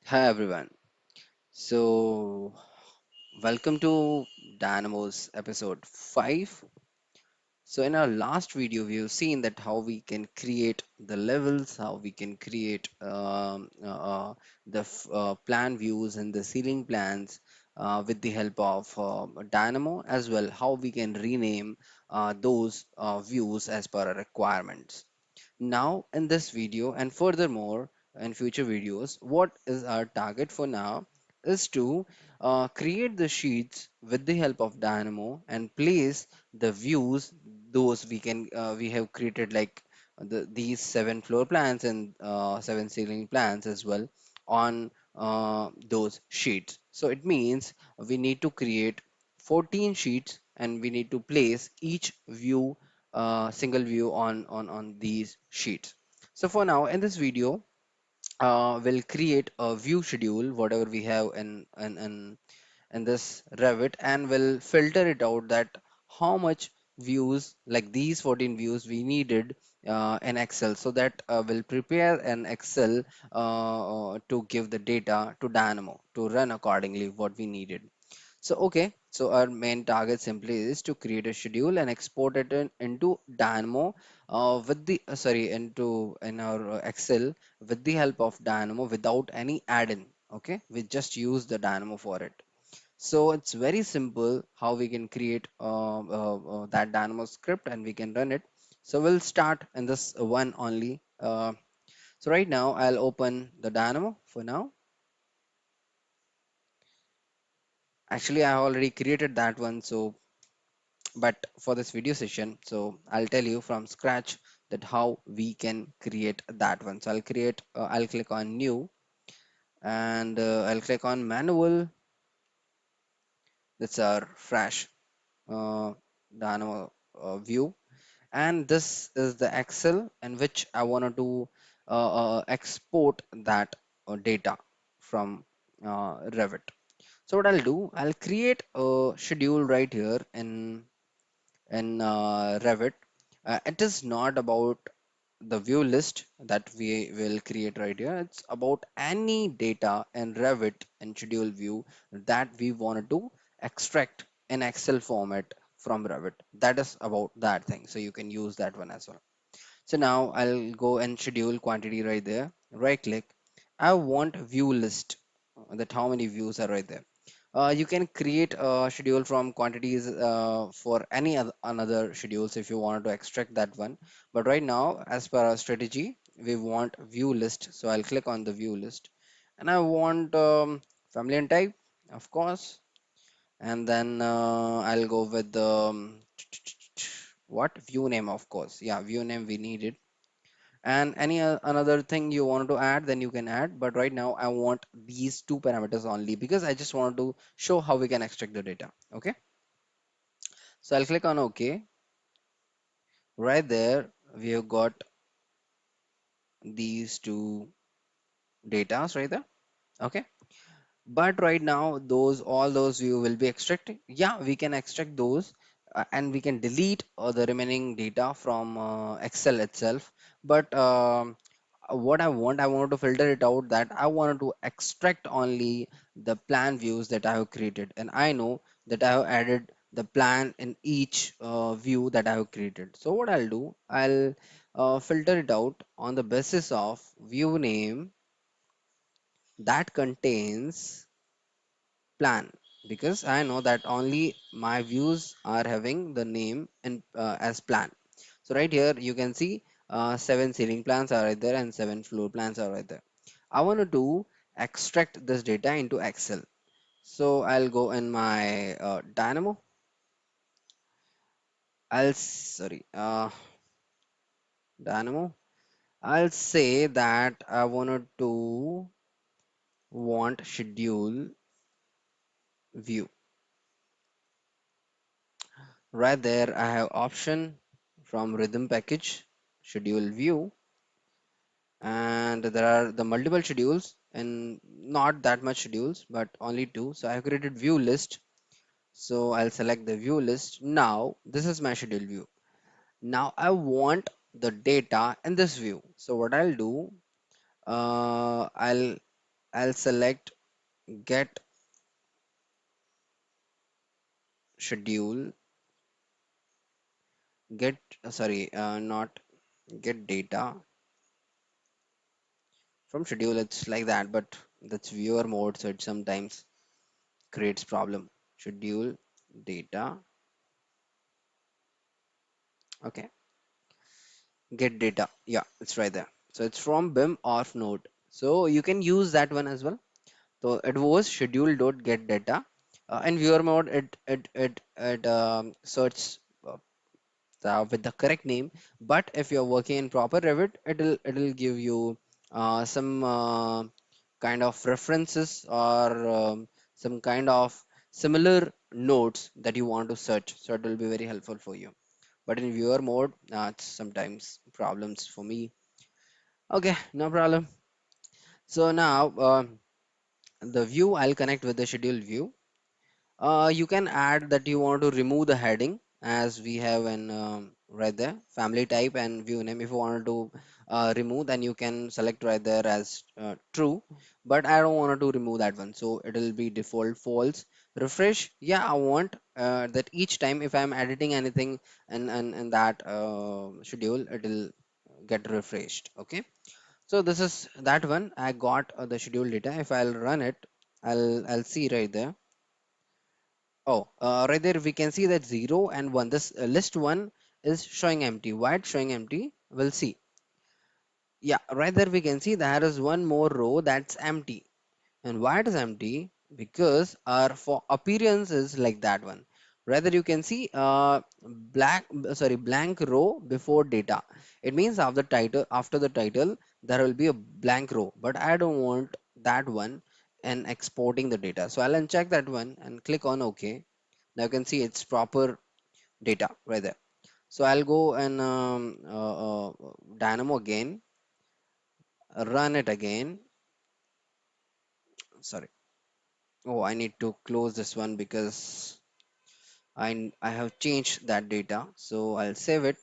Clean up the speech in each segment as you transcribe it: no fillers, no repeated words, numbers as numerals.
Hi everyone. So, welcome to Dynamo's episode 5. So, in our last video, we've seen that how we can create the levels, how we can create the plan views and the ceiling plans with the help of Dynamo, as well how we can rename those views as per our requirements. Now, in this video, and furthermore, in future videos, what is our target for now is to create the sheets with the help of Dynamo and place the views. Those we have created, like these 7 floor plans and 7 ceiling plans as well on those sheets. So it means we need to create 14 sheets and we need to place each view, single view on these sheets. So for now, in this video, we'll create a view schedule whatever we have in this Revit, and we'll filter it out that how much views, like these 14 views we needed in Excel, so that we'll prepare an Excel to give the data to Dynamo to run accordingly what we needed. So okay, so our main target simply is to create a schedule and export it into Dynamo with the sorry into in our Excel with the help of Dynamo without any add-in. Okay, we just use the Dynamo for it. So it's very simple how we can create that Dynamo script and we can run it. So we'll start in this one only. So right now I'll open the Dynamo for now. Actually, I already created that one, so but for this video session, so I'll tell you from scratch that how we can create that one. So I'll click on new, and I'll click on manual. That's our fresh uh, Dynamo view, and this is the Excel in which I wanted to export that data from Revit. So what I'll do, I'll create a schedule right here in Revit. It is not about the view list that we will create right here. It's about any data in Revit and schedule view that we wanted to extract in Excel format from Revit. That is about that thing. So you can use that one as well. So now I'll go and schedule quantity right there. Right click. I want view list, that how many views are right there. You can create a schedule from quantities for any other another schedules if you wanted to extract that one. But right now, as per our strategy, we want view list. So I'll click on the view list, and I want family and type, of course. And then I'll go with the what view name, of course. Yeah, view name we needed, and any another thing you want to add, then you can add, but right now I want these two parameters only because I just want to show how we can extract the data. Okay, so I'll click on OK. Right there we have got these two datas right there. Okay, but right now those all those view will be extracted. Yeah, we can extract those, and we can delete the remaining data from Excel itself. But what I wanted to filter it out, that I wanted to extract only the plan views that I have created, and I know that I have added the plan in each view that I have created. So what I'll do, I'll filter it out on the basis of view name that contains plan, because I know that only my views are having the name in as plan. So right here you can see 7 ceiling plans are right there and 7 floor plans are right there. I wanted to extract this data into Excel. So I'll go in my Dynamo. Sorry, Dynamo. I'll say that I wanted to want schedule view. Right there I have option from rhythm package, schedule view, and there are the multiple schedules and not that much schedules but only two. So I have created view list. So I'll select the view list. Now this is my schedule view. Now I want the data in this view. So what I'll do, I'll I'll select get schedule, get, sorry, not get data from schedule. It's like that, but that's viewer mode, so it sometimes creates problem. Schedule data. Okay, get data. Yeah, it's right there. So it's from BIM off node. So you can use that one as well. So it was schedule dot get data. In viewer mode, it search with the correct name. But if you're working in proper Revit, it'll give you some kind of references or some kind of similar nodes that you want to search. So it will be very helpful for you. But in viewer mode, it's sometimes problems for me. Okay, no problem. So now the view, I'll connect with the schedule view. You can add that you want to remove the heading as we have an right there family type and view name. If you want to remove, then you can select right there as true. But I don't want to remove that one, so it will be default false. Refresh. Yeah, I want that each time if I'm editing anything and that schedule, it will get refreshed. Okay. So this is that one. I got the schedule data. If I'll run it, I'll see right there. Oh, right there we can see that 0 and 1. This list 1 is showing empty. Why it's showing empty? We'll see. Yeah, right there we can see there is one more row that's empty. And why it is empty? Because our for appearance is like that one. Rather you can see blank row before data. It means after the title there will be a blank row. But I don't want that one and exporting the data. So I'll uncheck that one and click on OK. Now you can see it's proper data right there. So I'll go and Dynamo again, run it again. Sorry. Oh, I need to close this one because I have changed that data. So I'll save it.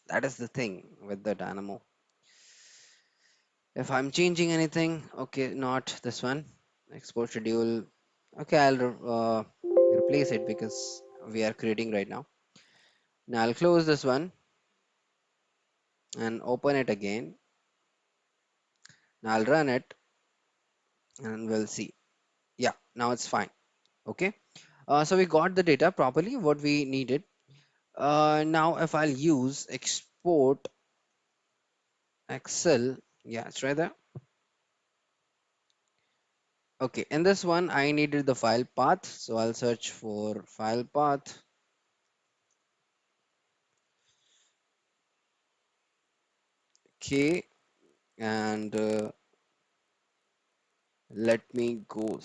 That is the thing with the Dynamo. If I'm changing anything, okay, not this one. Export schedule. Okay, I'll replace it because we are creating right now. Now I'll close this one and open it again. Now I'll run it and we'll see. Yeah, now it's fine. Okay. So we got the data properly, what we needed. Now if I'll use export Excel, yeah, it's right there. Okay, in this one, I needed the file path. So I'll search for file path. Okay, and let me go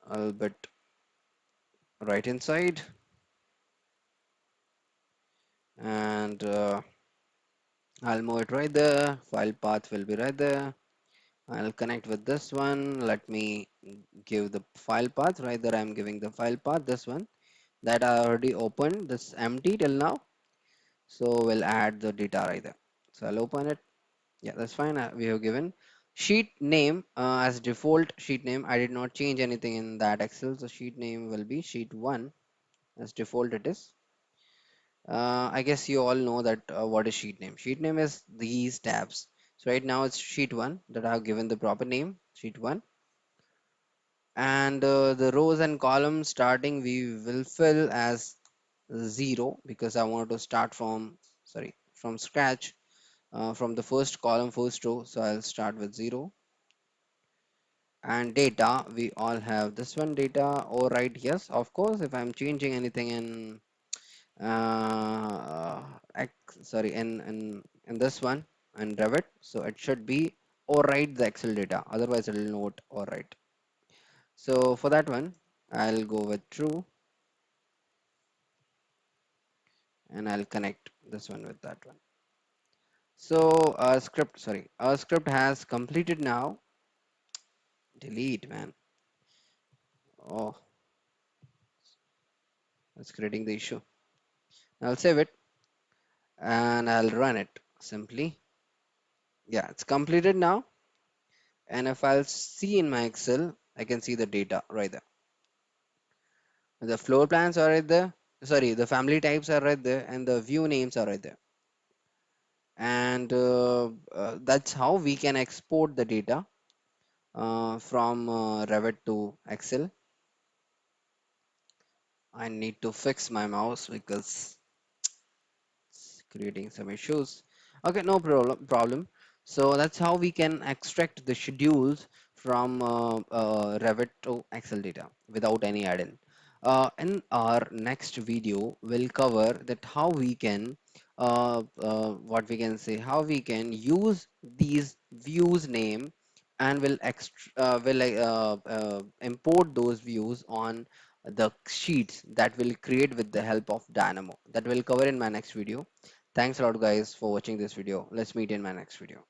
a little bit right inside and I'll move it right there. File path will be right there. I'll connect with this one. Let me give the file path right there. I'm giving the file path, this one that I already opened. This empty till now. So we'll add the data right there. So I'll open it. Yeah, that's fine. We have given sheet name as default sheet name. I did not change anything in that Excel. So sheet name will be sheet 1 as default it is. I guess you all know that what is sheet name. Sheet name is these tabs. So right now it's sheet 1 that I have given the proper name, sheet 1. And the rows and columns starting we will fill as 0 because I want to start from, sorry, from scratch from the first column, first row. So I'll start with 0. And data, we all have this one data. All right, yes, of course, if I'm changing anything in sorry, in this one and Revit, so it should be overwrite the Excel data, otherwise it will not overwrite. So for that one, I'll go with true and I'll connect this one with that one. So our script has completed now. Delete, man. Oh, that's creating the issue. I'll save it and I'll run it simply. Yeah, it's completed now. And if I'll see in my Excel, I can see the data right there. The floor plans are right there. Sorry, the family types are right there, and the view names are right there. And that's how we can export the data from Revit to Excel. I need to fix my mouse because it's creating some issues. Okay, no problem. So that's how we can extract the schedules from Revit to Excel data without any add-in. In our next video, we'll cover that how we can what we can say, how we can use these views name, and will import those views on the sheets that will create with the help of Dynamo. That will cover in my next video. Thanks a lot guys for watching this video. Let's meet in my next video.